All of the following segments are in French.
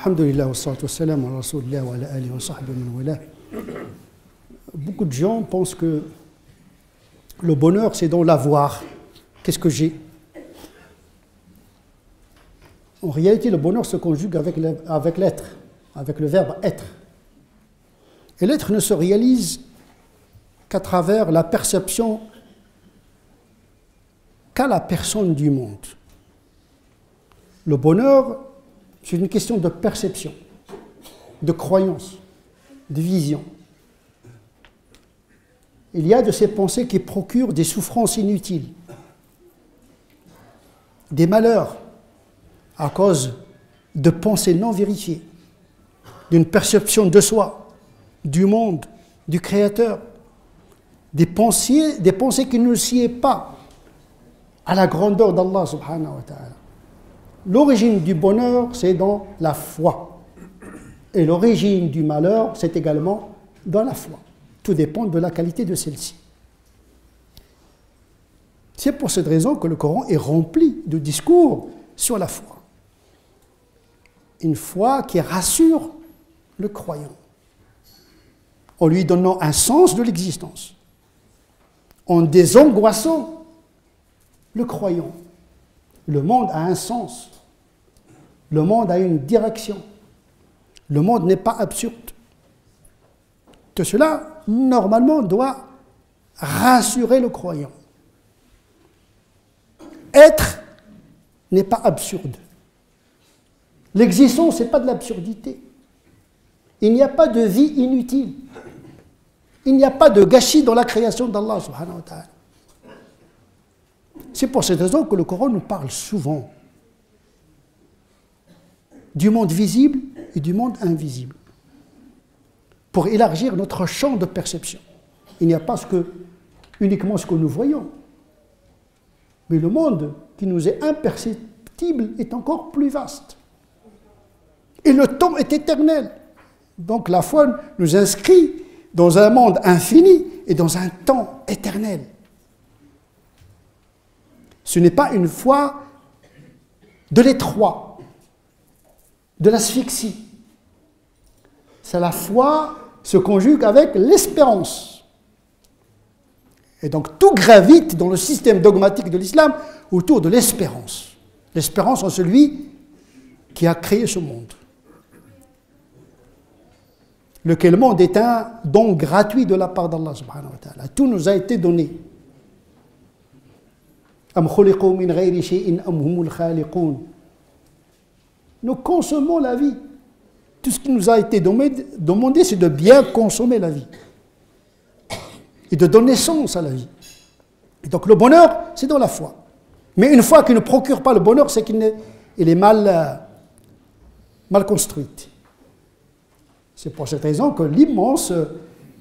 Alhamdulillah, wa salatu wa salam ala rasulillah wa ala alihi wa sahbihi man wala. Beaucoup de gens pensent que le bonheur, c'est dans l'avoir. Qu'est-ce que j'ai? En réalité, le bonheur se conjugue avec l'être, avec le verbe être. Et l'être ne se réalise qu'à travers la perception qu'a la personne du monde. Le bonheur, c'est une question de perception, de croyance, de vision. Il y a de ces pensées qui procurent des souffrances inutiles, des malheurs à cause de pensées non vérifiées, d'une perception de soi, du monde, du Créateur, des pensées qui ne sied pas à la grandeur d'Allah subhanahu wa ta'ala. L'origine du bonheur, c'est dans la foi. Et l'origine du malheur, c'est également dans la foi. Tout dépend de la qualité de celle-ci. C'est pour cette raison que le Coran est rempli de discours sur la foi. Une foi qui rassure le croyant, en lui donnant un sens de l'existence, en désangoissant le croyant. Le monde a un sens, le monde a une direction, le monde n'est pas absurde. Tout cela, normalement, doit rassurer le croyant. Être n'est pas absurde. L'existence, ce n'est pas de l'absurdité. Il n'y a pas de vie inutile. Il n'y a pas de gâchis dans la création d'Allah subhanahu wa ta'ala. C'est pour cette raison que le Coran nous parle souvent du monde visible et du monde invisible, pour élargir notre champ de perception. Il n'y a pas uniquement ce que nous voyons, mais le monde qui nous est imperceptible est encore plus vaste. Et le temps est éternel. Donc la foi nous inscrit dans un monde infini et dans un temps éternel. Ce n'est pas une foi de l'étroit, de l'asphyxie. C'est la foi se conjugue avec l'espérance. Et donc tout gravite dans le système dogmatique de l'islam autour de l'espérance. L'espérance en celui qui a créé ce monde. Lequel monde est un don gratuit de la part d'Allah subhanahu wa ta'ala. Tout nous a été donné. Nous consommons la vie. Tout ce qui nous a été demandé, c'est de bien consommer la vie. Et de donner sens à la vie. Et donc le bonheur, c'est dans la foi. Mais une foi qui ne procure pas le bonheur, c'est qu'il est mal construite. C'est pour cette raison que l'immense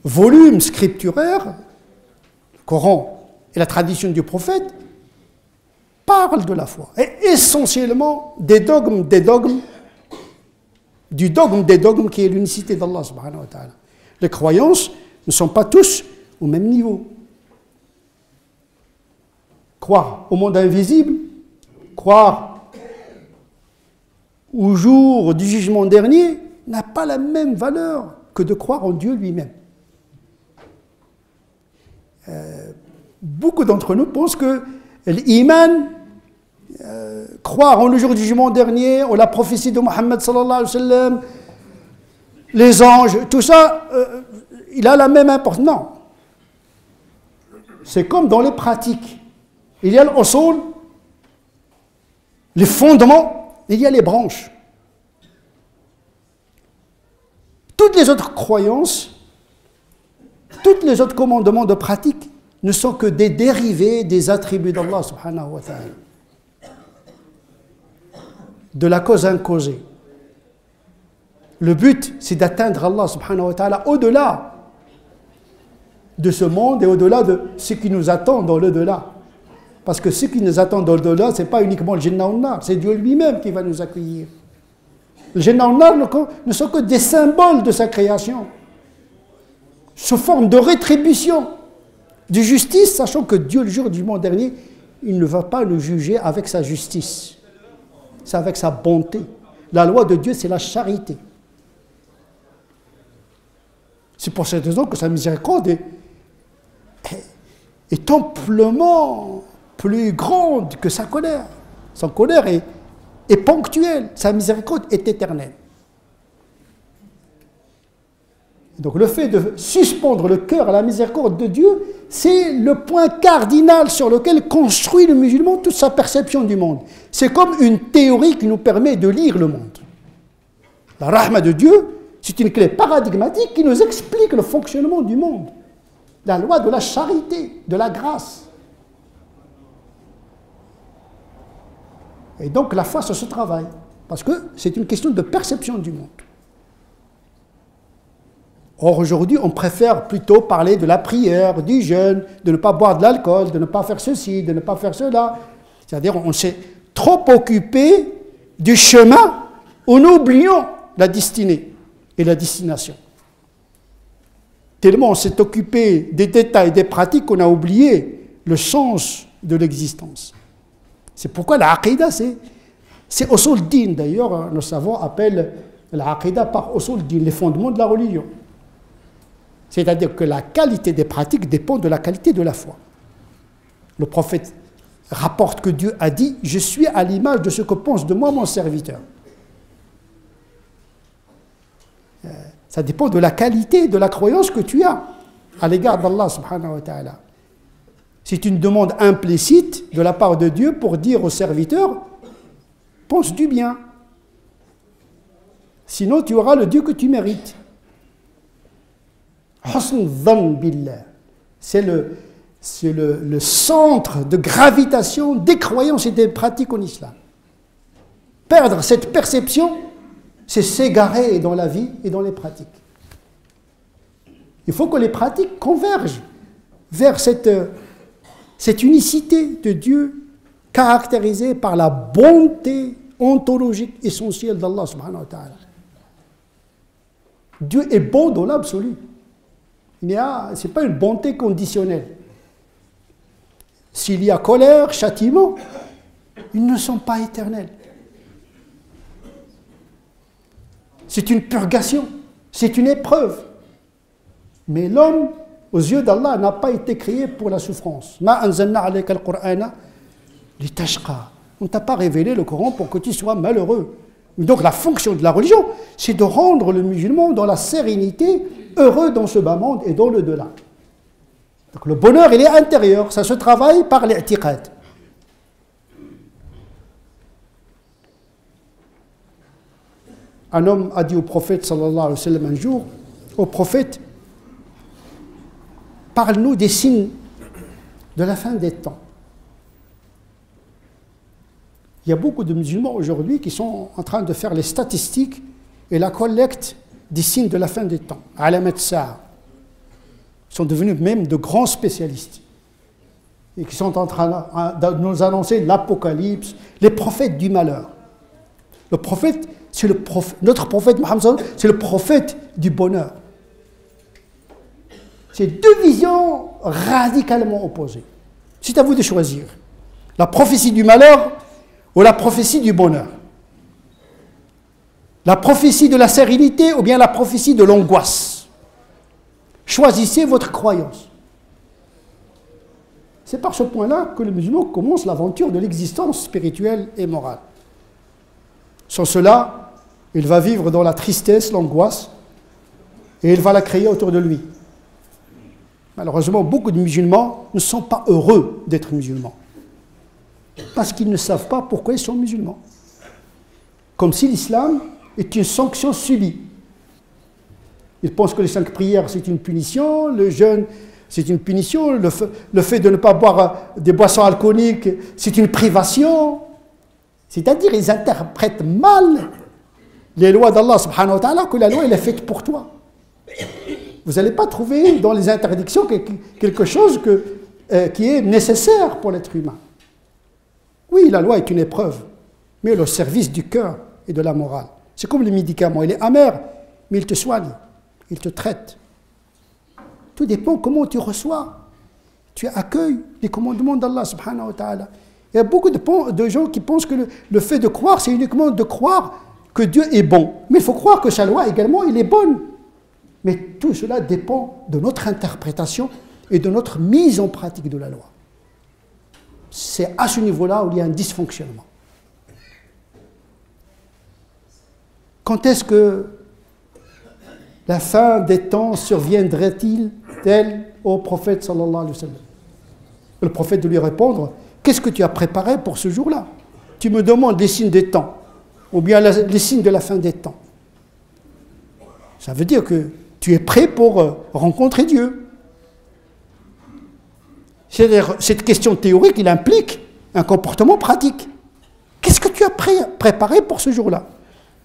volume scripturaire, le Coran et la tradition du prophète, parlent de la foi. Et essentiellement du dogme des dogmes qui est l'unicité d'Allah subhanahu wa ta'ala. Les croyances ne sont pas tous au même niveau. Croire au monde invisible, croire au jour du jugement dernier, n'a pas la même valeur que de croire en Dieu lui-même. Beaucoup d'entre nous pensent que l'iman, croire en le jour du jugement dernier, en la prophétie de Mohammed sallallahu alayhi wa sallam, les anges, tout ça, il a la même importance. Non. C'est comme dans les pratiques. Il y a l'usul, les fondements, il y a les branches. Toutes les autres croyances, tous les autres commandements de pratique ne sont que des dérivés des attributs d'Allah subhanahu wa ta'ala. De la cause incausée. Le but, c'est d'atteindre Allah subhanahu wa ta'ala au-delà de ce monde et au-delà de ce qui nous attend dans l'au-delà. Parce que ce qui nous attend dans l'au-delà, ce n'est pas uniquement le Jannah ou le Nar, c'est Dieu lui-même qui va nous accueillir. Le Jannah ou le Nar ne sont que des symboles de sa création, sous forme de rétribution, de justice, sachant que Dieu, le jour du jugement dernier, il ne va pas le juger avec sa justice, c'est avec sa bonté. La loi de Dieu, c'est la charité. C'est pour cette raison que sa miséricorde est amplement plus grande que sa colère. Sa colère est ponctuelle, sa miséricorde est éternelle. Donc le fait de suspendre le cœur à la miséricorde de Dieu, c'est le point cardinal sur lequel construit le musulman toute sa perception du monde. C'est comme une théorie qui nous permet de lire le monde. La rahma de Dieu, c'est une clé paradigmatique qui nous explique le fonctionnement du monde. La loi de la charité, de la grâce. Et donc la foi, ça se travaille. Parce que c'est une question de perception du monde. Or, aujourd'hui, on préfère plutôt parler de la prière, du jeûne, de ne pas boire de l'alcool, de ne pas faire ceci, de ne pas faire cela. C'est-à-dire, on s'est trop occupé du chemin en oubliant la destinée et la destination. Tellement on s'est occupé des détails, des pratiques, qu'on a oublié le sens de l'existence. C'est pourquoi la aqidah, c'est usul din. D'ailleurs, nos savants appellent la aqidah par usul din, les fondements de la religion. C'est-à-dire que la qualité des pratiques dépend de la qualité de la foi. Le prophète rapporte que Dieu a dit « Je suis à l'image de ce que pense de moi mon serviteur ». Ça dépend de la qualité de la croyance que tu as à l'égard d'Allah subhanahu wa ta'ala. C'est une demande implicite de la part de Dieu pour dire au serviteur « Pense du bien ». Sinon tu auras le Dieu que tu mérites. Husn dhann billah, c'est le centre de gravitation des croyances et des pratiques en islam. Perdre cette perception, c'est s'égarer dans la vie et dans les pratiques. Il faut que les pratiques convergent vers cette unicité de Dieu caractérisée par la bonté ontologique essentielle d'Allah subhanahu wa ta'ala. Dieu est bon dans l'absolu. Ce n'est pas une bonté conditionnelle. S'il y a colère, châtiment, ils ne sont pas éternels. C'est une purgation, c'est une épreuve. Mais l'homme, aux yeux d'Allah, n'a pas été créé pour la souffrance. Ma anzalna alayka al-Qur'ana litashqa. On ne t'a pas révélé le Coran pour que tu sois malheureux. Donc la fonction de la religion, c'est de rendre le musulman dans la sérénité, heureux dans ce bas monde et dans le delà. Donc le bonheur, il est intérieur, ça se travaille par l'i'tiqad. Un homme a dit au prophète sallallahu alayhi wa sallam un jour, au prophète, parle-nous des signes de la fin des temps. Il y a beaucoup de musulmans aujourd'hui qui sont en train de faire les statistiques et la collecte des signes de la fin des temps. Alamat Sa'a. Ils sont devenus même de grands spécialistes. Et qui sont en train de nous annoncer l'apocalypse, les prophètes du malheur. Le prophète, notre prophète Mohammed, c'est le prophète du bonheur. C'est deux visions radicalement opposées. C'est à vous de choisir. La prophétie du malheur ou la prophétie du bonheur. La prophétie de la sérénité ou bien la prophétie de l'angoisse. Choisissez votre croyance. C'est par ce point-là que le musulman commence l'aventure de l'existence spirituelle et morale. Sans cela, il va vivre dans la tristesse, l'angoisse, et il va la créer autour de lui. Malheureusement, beaucoup de musulmans ne sont pas heureux d'être musulmans. Parce qu'ils ne savent pas pourquoi ils sont musulmans. Comme si l'islam est une sanction subie. Ils pensent que les 5 prières, c'est une punition, le jeûne, c'est une punition, le fait de ne pas boire des boissons alcooliques, c'est une privation. C'est-à-dire, ils interprètent mal les lois d'Allah subhanahu wa ta'ala, que la loi elle est faite pour toi. Vous n'allez pas trouver dans les interdictions quelque chose qui est nécessaire pour l'être humain. Oui, la loi est une épreuve, mais au service du cœur et de la morale. C'est comme les médicaments, il est amer, mais il te soigne, il te traite. Tout dépend comment tu reçois. Tu accueilles les commandements d'Allah subhanahu wa ta'ala. Il y a beaucoup de gens qui pensent que le fait de croire, c'est uniquement de croire que Dieu est bon. Mais il faut croire que sa loi également, elle est bonne. Mais tout cela dépend de notre interprétation et de notre mise en pratique de la loi. C'est à ce niveau-là où il y a un dysfonctionnement. Quand est-ce que la fin des temps surviendrait-il tel au prophète sallallahu alayhi wa sallam? Le prophète de lui répondre, qu'est-ce que tu as préparé pour ce jour-là? Tu me demandes les signes des temps, ou bien les signes de la fin des temps. Ça veut dire que tu es prêt pour rencontrer Dieu. C'est-à-dire, cette question théorique, il implique un comportement pratique. Qu'est-ce que tu as préparé pour ce jour-là?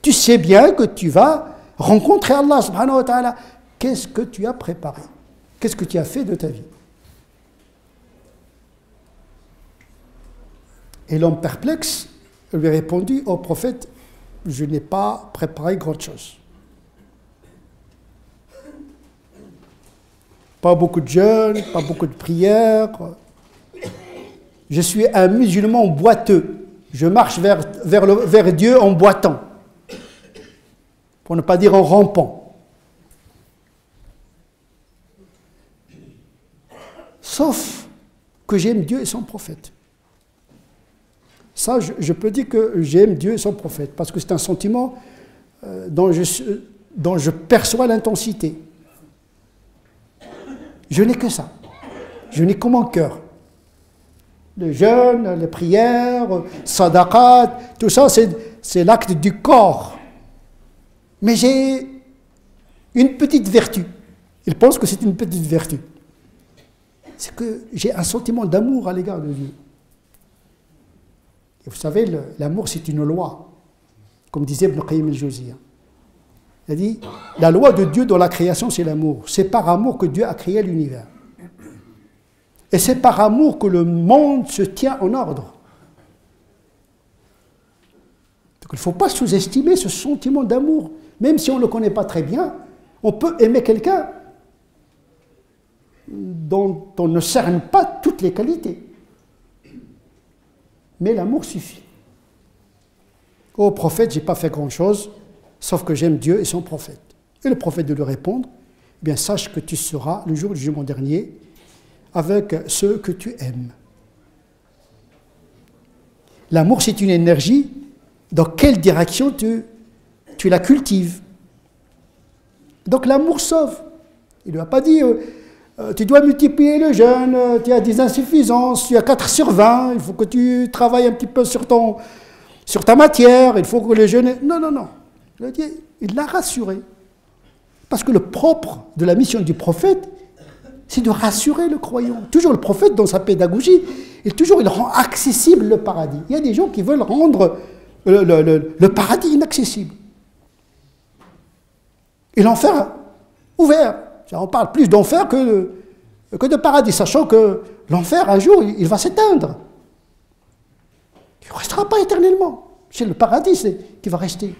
Tu sais bien que tu vas rencontrer Allah subhanahu wa ta'ala. Qu'est-ce que tu as préparé? Qu'est-ce que tu as fait de ta vie? Et l'homme perplexe lui répondit au prophète, je n'ai pas préparé grand chose. Pas beaucoup de jeûnes, pas beaucoup de prières. Je suis un musulman boiteux. Je marche vers Dieu en boitant. Pour ne pas dire en rampant. Sauf que j'aime Dieu et son prophète. Ça, je peux dire que j'aime Dieu et son prophète, parce que c'est un sentiment dont je perçois l'intensité. Je n'ai que ça. Je n'ai que mon cœur. Le jeûne, les prières, sadaqat, tout ça, c'est l'acte du corps. Mais j'ai une petite vertu. Il pense que c'est une petite vertu. C'est que j'ai un sentiment d'amour à l'égard de Dieu. Et vous savez, l'amour, c'est une loi. Comme disait Ibn Qayyim al-Jawziyya. Il a dit, la loi de Dieu dans la création, c'est l'amour. C'est par amour que Dieu a créé l'univers. Et c'est par amour que le monde se tient en ordre. Donc il ne faut pas sous-estimer ce sentiment d'amour. Même si on ne le connaît pas très bien, on peut aimer quelqu'un dont on ne cerne pas toutes les qualités. Mais l'amour suffit. Ô prophète, je n'ai pas fait grand-chose, sauf que j'aime Dieu et son prophète. Et le prophète de lui répondre, eh bien sache que tu seras le jour du jugement dernier avec ceux que tu aimes. L'amour, c'est une énergie. Dans quelle direction tu la cultives? Donc l'amour sauve. Il ne lui a pas dit tu dois multiplier le jeûne, tu as des insuffisances, tu as 4 sur 20, il faut que tu travailles un petit peu sur ta matière, il faut que le jeûne... Non, non, non. Il l'a rassuré. Parce que le propre de la mission du prophète, c'est de rassurer le croyant. Toujours le prophète, dans sa pédagogie, il rend accessible le paradis. Il y a des gens qui veulent rendre le paradis inaccessible. Et l'enfer ouvert. On parle plus d'enfer que de paradis, sachant que l'enfer, un jour, il va s'éteindre. Il ne restera pas éternellement. C'est le paradis qui va rester.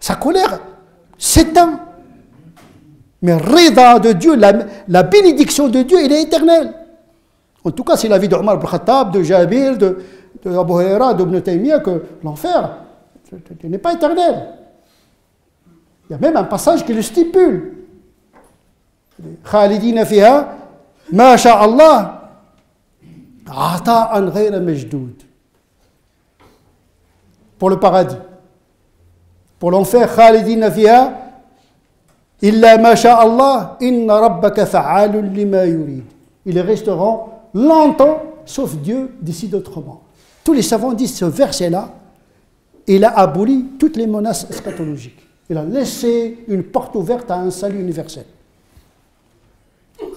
Sa colère s'éteint. Mais rida de Dieu, la bénédiction de Dieu, elle est éternelle. En tout cas, c'est l'avis d'Omar ibn Khattab, de Jabir, de Abu Huraira, d'Ibn Taymiyyah, que l'enfer n'est pas éternel. Il y a même un passage qui le stipule. Khalidina fiha, ma sha Allah, ata'an ghayra majdoud. Pour le paradis. Pour l'enfer, Khalidina fiha, illa ma sha Allah, inna rabbaka fa'alun lima yurid. Ils resteront longtemps, sauf Dieu décide autrement. Tous les savants disent ce verset-là, il a aboli toutes les menaces eschatologiques. Il a laissé une porte ouverte à un salut universel.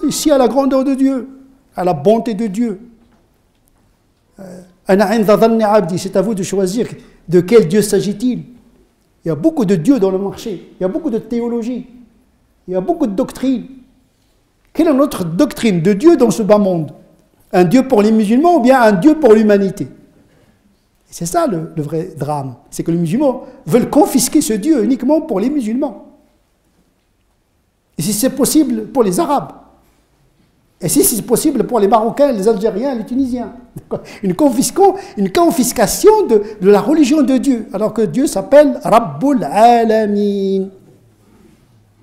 Ici, à la grandeur de Dieu, à la bonté de Dieu. C'est à vous de choisir de quel Dieu s'agit-il. Il y a beaucoup de dieux dans le marché, il y a beaucoup de théologie, il y a beaucoup de doctrines. Quelle est notre doctrine de Dieu dans ce bas monde? Un Dieu pour les musulmans ou bien un Dieu pour l'humanité? C'est ça le vrai drame, c'est que les musulmans veulent confisquer ce Dieu uniquement pour les musulmans. Et si c'est possible pour les Arabes. Et si c'est possible pour les Marocains, les Algériens, les Tunisiens. Une confiscation de la religion de Dieu, alors que Dieu s'appelle Rabbul Alamin.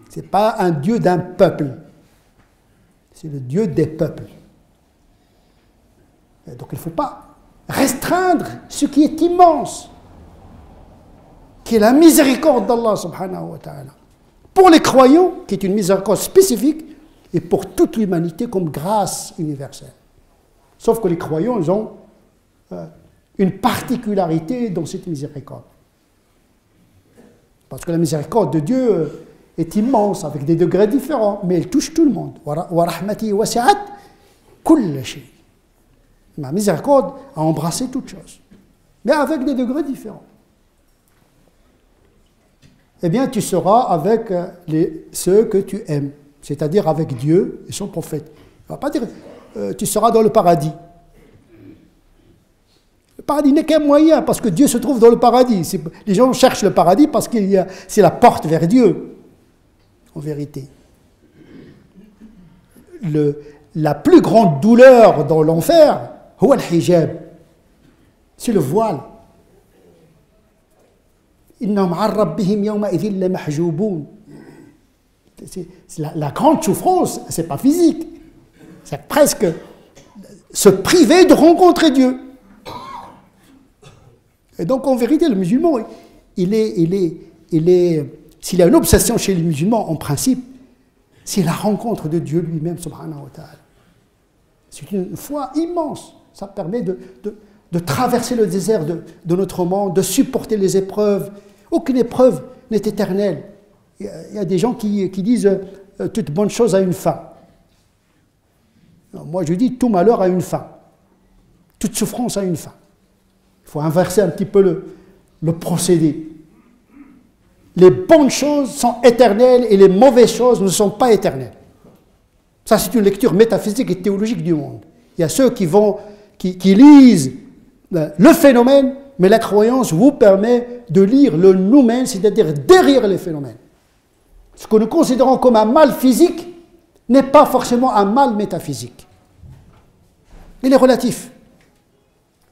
Ce n'est pas un Dieu d'un peuple, c'est le Dieu des peuples. Et donc il ne faut pas restreindre ce qui est immense, qui est la miséricorde d'Allah subhanahu wa ta'ala. Pour les croyants, qui est une miséricorde spécifique, et pour toute l'humanité comme grâce universelle. Sauf que les croyants, ils ont une particularité dans cette miséricorde. Parce que la miséricorde de Dieu est immense, avec des degrés différents, mais elle touche tout le monde. Wa rahmati wasi'at kull shay. Ma miséricorde a embrassé toutes choses, mais avec des degrés différents. Eh bien, tu seras avec ceux que tu aimes, c'est-à-dire avec Dieu et son prophète. Il ne va pas dire tu seras dans le paradis. Le paradis n'est qu'un moyen, parce que Dieu se trouve dans le paradis. Les gens cherchent le paradis parce que c'est la porte vers Dieu, en vérité. La plus grande douleur dans l'enfer, c'est le voile. La grande souffrance, ce n'est pas physique, c'est presque se priver de rencontrer Dieu. Et donc en vérité, le musulman, s'il a une obsession chez les musulmans, en principe, c'est la rencontre de Dieu lui-même, subhanahu wa ta'ala. C'est une foi immense. Ça permet de traverser le désert de notre monde, de supporter les épreuves. Aucune épreuve n'est éternelle. Il y a des gens qui disent toute bonne chose a une fin. Alors, moi je dis tout malheur a une fin. Toute souffrance a une fin. Il faut inverser un petit peu le procédé. Les bonnes choses sont éternelles et les mauvaises choses ne sont pas éternelles. Ça, c'est une lecture métaphysique et théologique du monde. Il y a ceux qui lisent le phénomène, mais la croyance vous permet de lire le noumen, c'est-à-dire derrière les phénomènes. Ce que nous considérons comme un mal physique n'est pas forcément un mal métaphysique. Il est relatif.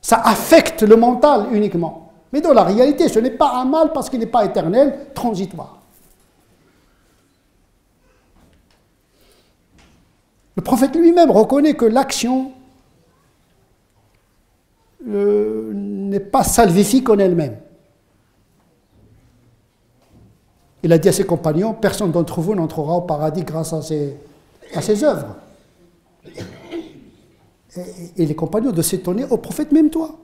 Ça affecte le mental uniquement. Mais dans la réalité, ce n'est pas un mal parce qu'il n'est pas éternel, transitoire. Le prophète lui-même reconnaît que l'action n'est pas salvifique en elle-même. Il a dit à ses compagnons, personne d'entre vous n'entrera au paradis grâce à ses œuvres. Et les compagnons de s'étonner, au prophète, même toi.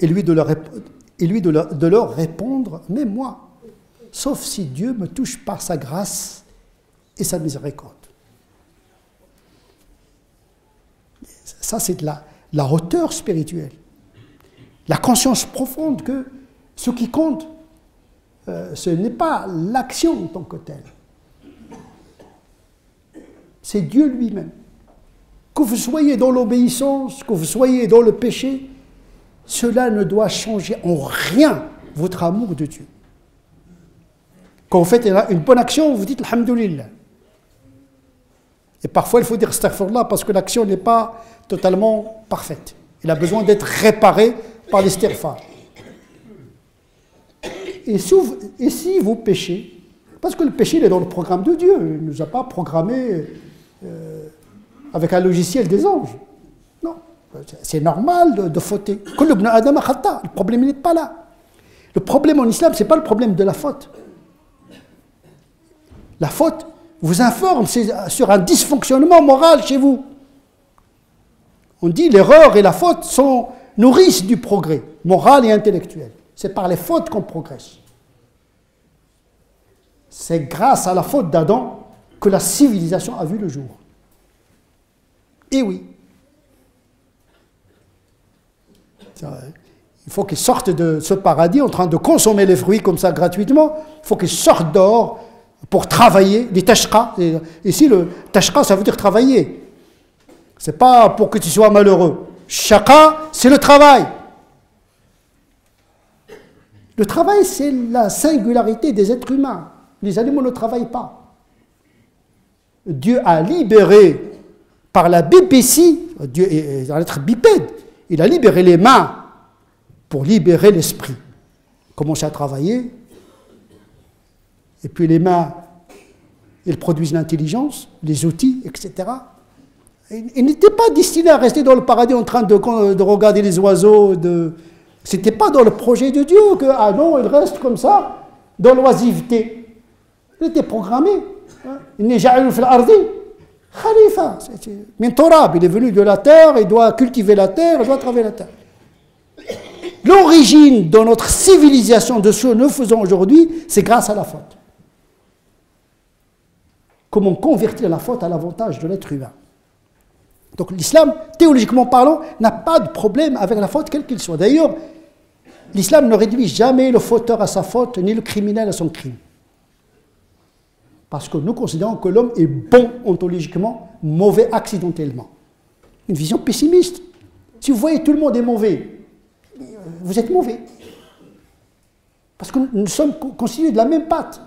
Et lui de leur répondre, même moi, sauf si Dieu me touche par sa grâce et sa miséricorde. Ça, c'est de la hauteur spirituelle. La conscience profonde que ce qui compte, ce n'est pas l'action en tant que telle. C'est Dieu lui-même. Que vous soyez dans l'obéissance, que vous soyez dans le péché, cela ne doit changer en rien votre amour de Dieu. Quand vous faites une bonne action, vous dites Alhamdulillah. Et parfois, il faut dire Astaghfirullah parce que l'action n'est pas totalement parfaite. Il a besoin d'être réparé par l'istighfar. Et si vous péchez, parce que le péché il est dans le programme de Dieu, il ne nous a pas programmé avec un logiciel des anges. Non, c'est normal de fauter. Le problème n'est pas là. Le problème en islam, ce n'est pas le problème de la faute. La faute vous informe sur un dysfonctionnement moral chez vous. On dit l'erreur et la faute nourrissent du progrès moral et intellectuel. C'est par les fautes qu'on progresse. C'est grâce à la faute d'Adam que la civilisation a vu le jour. Et oui. Il faut qu'ils sortent de ce paradis en train de consommer les fruits comme ça gratuitement. Il faut qu'ils sortent dehors pour travailler, les tashqa. Ici, le tashqa, ça veut dire travailler. Ce n'est pas pour que tu sois malheureux. Shaqa, c'est le travail. Le travail, c'est la singularité des êtres humains. Les animaux ne travaillent pas. Dieu a libéré par la BBC, Dieu est dans l'être bipède, il a libéré les mains pour libérer l'esprit. Commencer à travailler, et puis les mains, elles produisent l'intelligence, les outils, etc. Il n'était pas destiné à rester dans le paradis en train de regarder les oiseaux. Ce n'était pas dans le projet de Dieu que, ah non, il reste comme ça, dans l'oisiveté. Il était programmé. Il n'est jamais fait l'ardi. Khalifa, Mintorab, il est venu de la terre, il doit cultiver la terre, il doit travailler la terre. L'origine de notre civilisation, de ce que nous faisons aujourd'hui, c'est grâce à la faute. Comment convertir la faute à l'avantage de l'être humain. Donc l'islam, théologiquement parlant, n'a pas de problème avec la faute, quel qu'il soit. D'ailleurs, l'islam ne réduit jamais le fauteur à sa faute, ni le criminel à son crime. Parce que nous considérons que l'homme est bon ontologiquement, mauvais accidentellement. Une vision pessimiste. Si vous voyez tout le monde est mauvais, vous êtes mauvais. Parce que nous sommes constitués de la même pâte.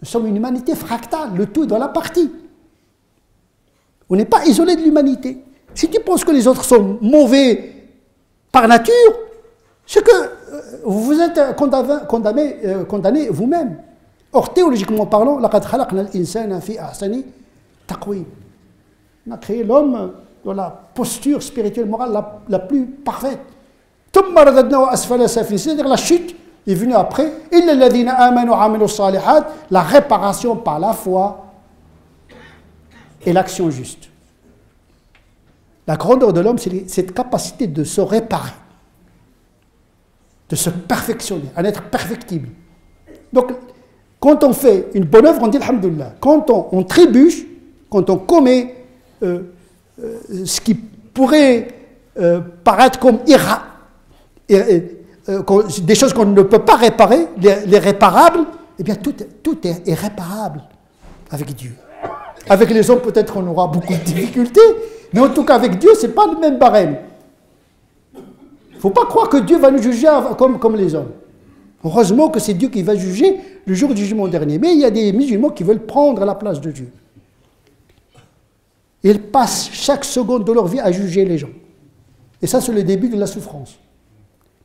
Nous sommes une humanité fractale, le tout est dans la partie. On n'est pas isolé de l'humanité. Si tu penses que les autres sont mauvais par nature, c'est que vous êtes condamné vous-même. Or, théologiquement parlant, on a créé l'homme dans la posture spirituelle morale la plus parfaite. C'est-à-dire la chute est venue après. La réparation par la foi et l'action juste. La grandeur de l'homme, c'est cette capacité de se réparer, de se perfectionner, à être perfectible. Donc, quand on fait une bonne œuvre, on dit alhamdoulilah. Quand on trébuche, quand on commet ce qui pourrait paraître comme des choses qu'on ne peut pas réparer, les réparables, eh bien tout est réparable avec Dieu. Avec les hommes, peut-être on aura beaucoup de difficultés, mais en tout cas avec Dieu, ce n'est pas le même barème. Il ne faut pas croire que Dieu va nous juger comme les hommes. Heureusement que c'est Dieu qui va juger le jour du jugement dernier. Mais il y a des musulmans qui veulent prendre la place de Dieu. Ils passent chaque seconde de leur vie à juger les gens. Et ça, c'est le début de la souffrance.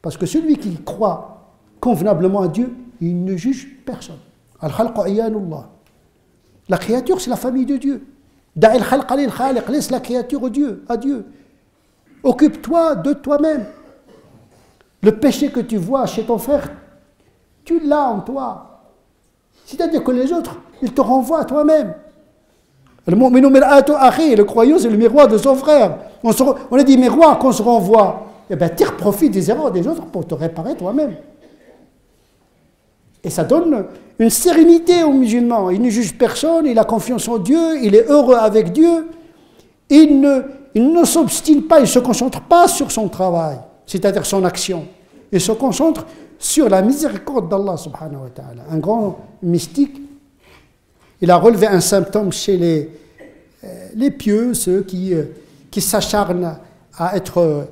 Parce que celui qui croit convenablement à Dieu, il ne juge personne. Al-Khalqa. La créature, c'est la famille de Dieu. Laisse la créature à Dieu. Occupe-toi de toi-même. Le péché que tu vois chez ton frère, tu l'as en toi. C'est-à-dire que les autres, ils te renvoient à toi-même. Le croyant, c'est le miroir de son frère. On a dit miroir qu'on se renvoie. Eh bien, tire profit des erreurs des autres pour te réparer toi-même. Et ça donne une sérénité aux musulmans. Il ne juge personne, il a confiance en Dieu, il est heureux avec Dieu. Il ne s'obstine pas, il ne se concentre pas sur son travail, c'est-à-dire son action. Il se concentre sur la miséricorde d'Allah subhanahu wa ta'ala. Un grand mystique, il a relevé un symptôme chez les pieux, ceux qui s'acharnent à être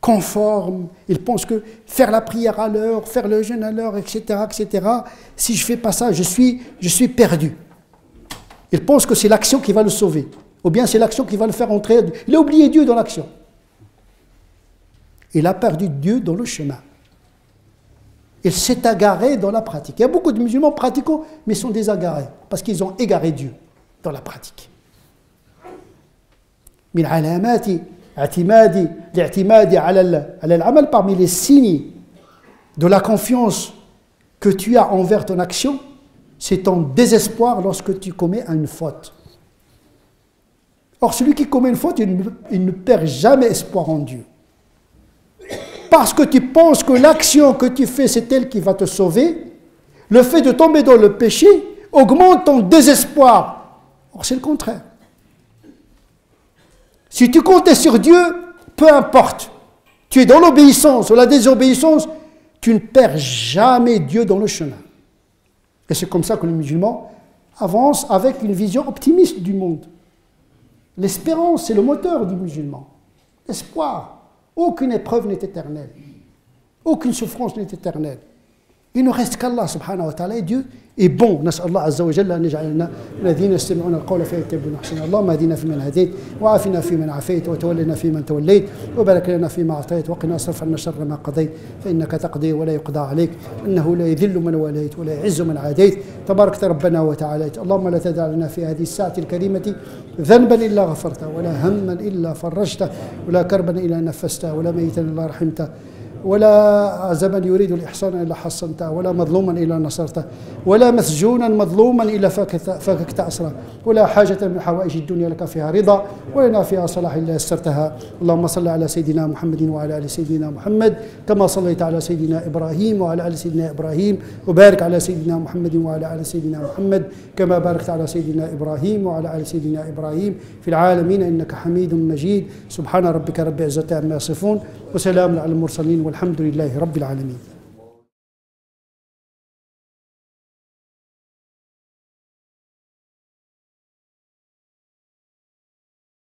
conformes. Ils pensent que faire la prière à l'heure, faire le jeûne à l'heure, etc., si je ne fais pas ça, je suis perdu. Ils pensent que c'est l'action qui va le sauver, ou bien c'est l'action qui va le faire entrer. Il a oublié Dieu dans l'action. Il a perdu Dieu dans le chemin. Il s'est égaré dans la pratique. Il y a beaucoup de musulmans pratiquants, mais sont déségarés, parce qu'ils ont égaré Dieu dans la pratique. Parmi les signes de la confiance que tu as envers ton action, c'est ton désespoir lorsque tu commets une faute. Or, celui qui commet une faute, il ne perd jamais espoir en Dieu. Parce que tu penses que l'action que tu fais, c'est elle qui va te sauver, le fait de tomber dans le péché augmente ton désespoir. Or, c'est le contraire. Si tu comptais sur Dieu, peu importe, tu es dans l'obéissance ou la désobéissance, tu ne perds jamais Dieu dans le chemin. Et c'est comme ça que les musulmans avancent avec une vision optimiste du monde. L'espérance, c'est le moteur du musulman. L'espoir. Aucune épreuve n'est éternelle. Aucune souffrance n'est éternelle. Il ne reste qu'Allah subhanahu wa ta'ala et Dieu est bon. نسأل الله عز وجل أن يجعلنا الذين يستمعون القول فيتبعون أحسنه. اللهم اهدنا فيمن هديت وعافنا فيمن عافيت وتولنا فيمن توليت وبارك لنا فيما أعطيت وقنا اصرف عنا شر ما قضيت فإنك تقضي ولا يقضى عليك إنه لا يذل من واليت ولا يعز من عاديت تباركت ربنا وتعاليت. اللهم لا تدع لنا في هذه الساعة الكريمة ذنبا إلا غفرته ولا هما إلا فرجته ولا كربا إلا نفسته ولا ميتا إلا رحمته ولا عزبا يريد الإحسان إلا حصنته ولا مظلوما إلا نصرته ولا مسجونا مظلوما إلا فككت أسره ولا حاجة من حوائج الدنيا لك فيها رضا ولنا فيها صلاح إلا يسرتها. اللهم صل على سيدنا محمد وعلى آل سيدنا محمد كما صليت على سيدنا إبراهيم وعلى آل سيدنا إبراهيم وبارك على سيدنا محمد وعلى آل سيدنا محمد كما باركت على سيدنا إبراهيم وعلى آل سيدنا إبراهيم في العالمين إنك حميد مجيد. سبحان ربك رب العزة عما يصفون وسلام على المرسلين والحمد لله رب العالمين.